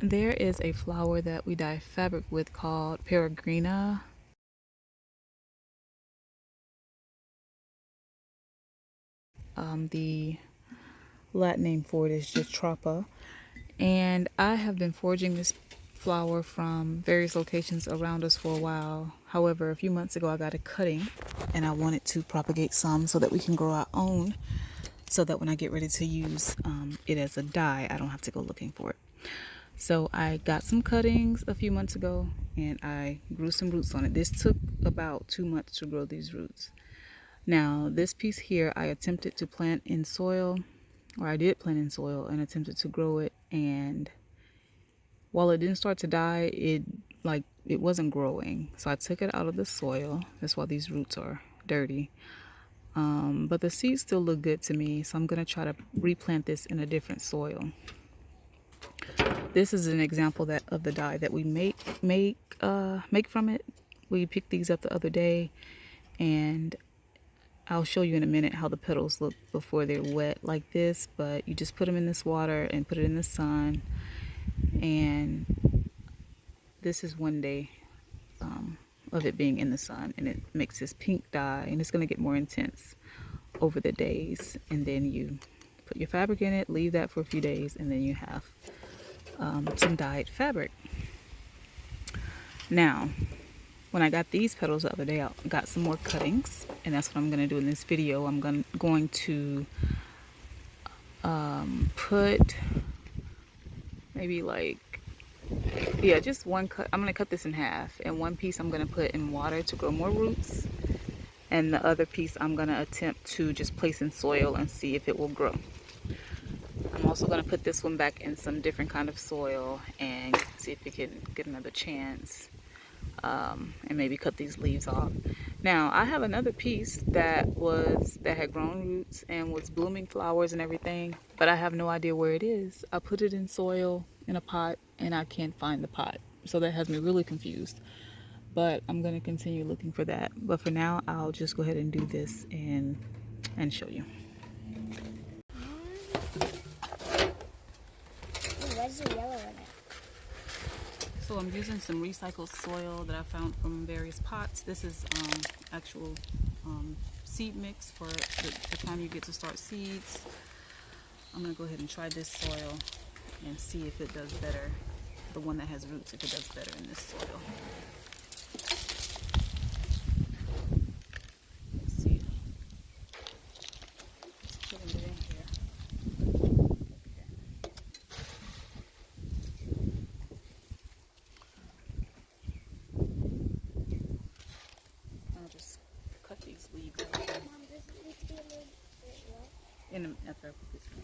There is a flower that we dye fabric with called Peregrina. The Latin name for it is Jatropha. And I have been foraging this flower from various locations around us for a while. However, a few months ago I got a cutting and I wanted to propagate some so that we can grow our own, so that when I get ready to use it as a dye, I don't have to go looking for it. So I got some cuttings a few months ago and I grew some roots on it. This took about 2 months to grow these roots. Now this piece here I attempted to plant in soil, or I did plant in soil and attempted to grow it, and while it didn't start to die, it wasn't growing. So I took it out of the soil. That's why these roots are dirty. But the seeds still look good to me, so I'm gonna try to replant this in a different soil. This is an example of the dye that we make from it. We picked these up the other day, and I'll show you in a minute how the petals look before they're wet like this. But you just put them in this water and put it in the sun, and this is one day of it being in the sun, and it makes this pink dye, and it's going to get more intense over the days. And then you put your fabric in it, leave that for a few days, and then you have some dyed fabric. Now, when I got these petals the other day, I got some more cuttings, and that's what I'm going to do in this video. I'm going to put maybe just one cut. I'm going to cut this in half, and one piece I'm going to put in water to grow more roots, and the other piece I'm going to attempt to just place in soil and see if it will grow. I'm also going to put this one back in some different kind of soil and see if it can get another chance, and maybe cut these leaves off. Now I have another piece that had grown roots and was blooming flowers and everything, but I have no idea where it is. I put it in soil in a pot and I can't find the pot, so that has me really confused. But I'm going to continue looking for that. But for now, I'll just go ahead and do this and show you. Where's the yellow in it? So I'm using some recycled soil that I found from various pots. This is actual seed mix for the time you get to start seeds. I'm going to go ahead and try this soil and see if it does better. The one that has roots, if it does better in this soil. Let's see. Just putting it in here. I'll just cut these leaves out. Mom, does it need to be a little bit wet? After I put this in,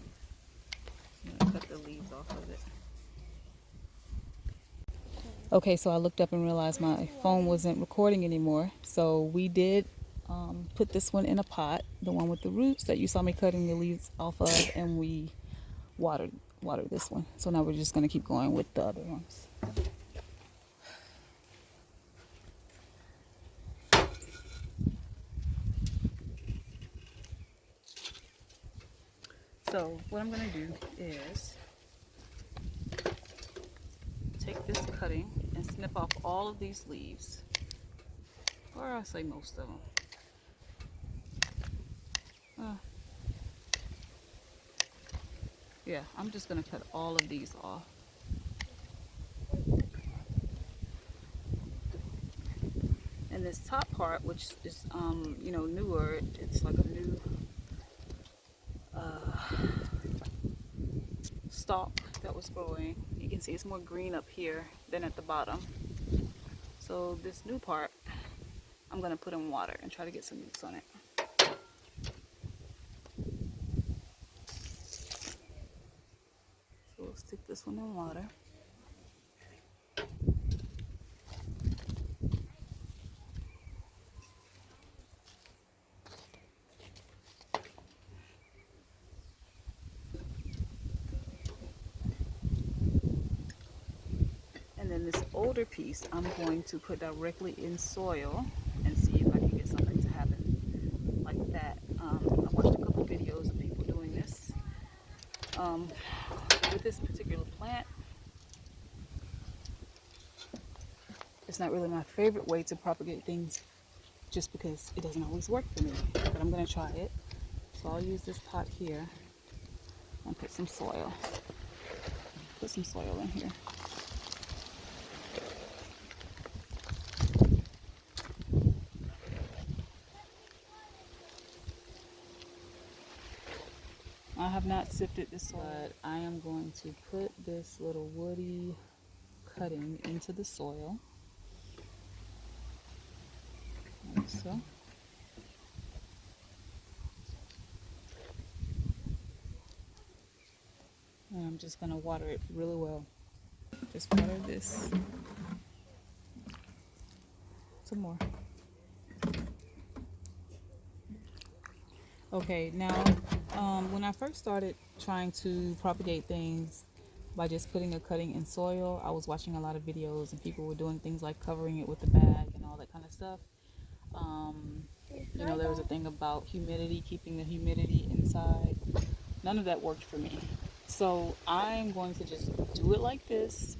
I'm going to cut the leaves off of it. Okay, so I looked up and realized my phone wasn't recording anymore. So we did put this one in a pot, the one with the roots that you saw me cutting the leaves off of, and we watered this one. So now we're just going to keep going with the other ones. So what I'm going to do is take this cutting and snip off all of these leaves, or I'll say most of them. Yeah, I'm just going to cut all of these off. And this top part, which is newer, it's like a new stalk that was growing. You can see it's more green up here than at the bottom. So this new part, I'm going to put in water and try to get some roots on it. So we'll stick this one in water. And then this older piece I'm going to put directly in soil and see if I can get something to happen like that. I watched a couple videos of people doing this. With this particular plant, not really my favorite way to propagate things just because it doesn't always work for me. But I'm going to try it. So I'll use this pot here and put some soil. Put some soil in here. I have not sifted this soil, but I am going to put this little woody cutting into the soil. Like so. And I'm just going to water it really well. Just water this. Some more. Okay, now when I first started trying to propagate things by just putting a cutting in soil, I was watching a lot of videos and people were doing things like covering it with a bag and all that kind of stuff. You know, there was a thing about humidity, keeping the humidity inside. None of that worked for me. So I'm going to just do it like this,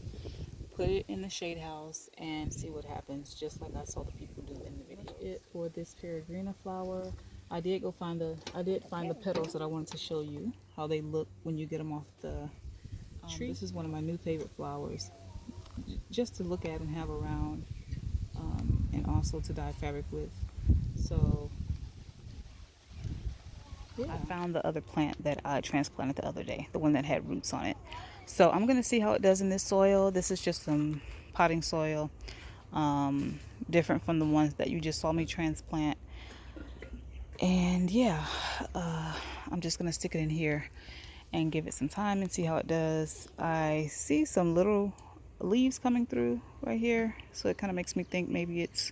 put it in the shade house and see what happens, just like I saw the people do in the video. That's it for this Peregrina flower. I did find the petals that I wanted to show you how they look when you get them off the tree. This is one of my new favorite flowers, just to look at and have around, and also to dye fabric with. So yeah. I found the other plant that I transplanted the other day, the one that had roots on it. So I'm gonna see how it does in this soil. This is just some potting soil, different from the ones that you just saw me transplant. And yeah, I'm just gonna stick it in here and give it some time and see how it does. I see some little leaves coming through right here, so it kind of makes me think maybe it's,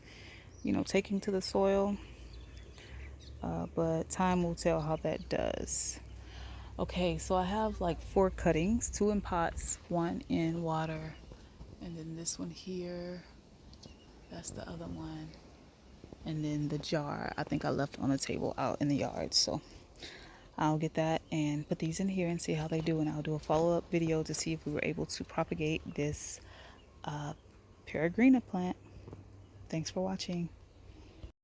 you know, taking to the soil, but time will tell how that does. Okay, so I have like 4 cuttings, 2 in pots, 1 in water, and then this one here, that's the other one. And then the jar I think I left on the table out in the yard, so I'll get that and put these in here and see how they do, and I'll do a follow-up video to see if we were able to propagate this Peregrina plant. Thanks for watching.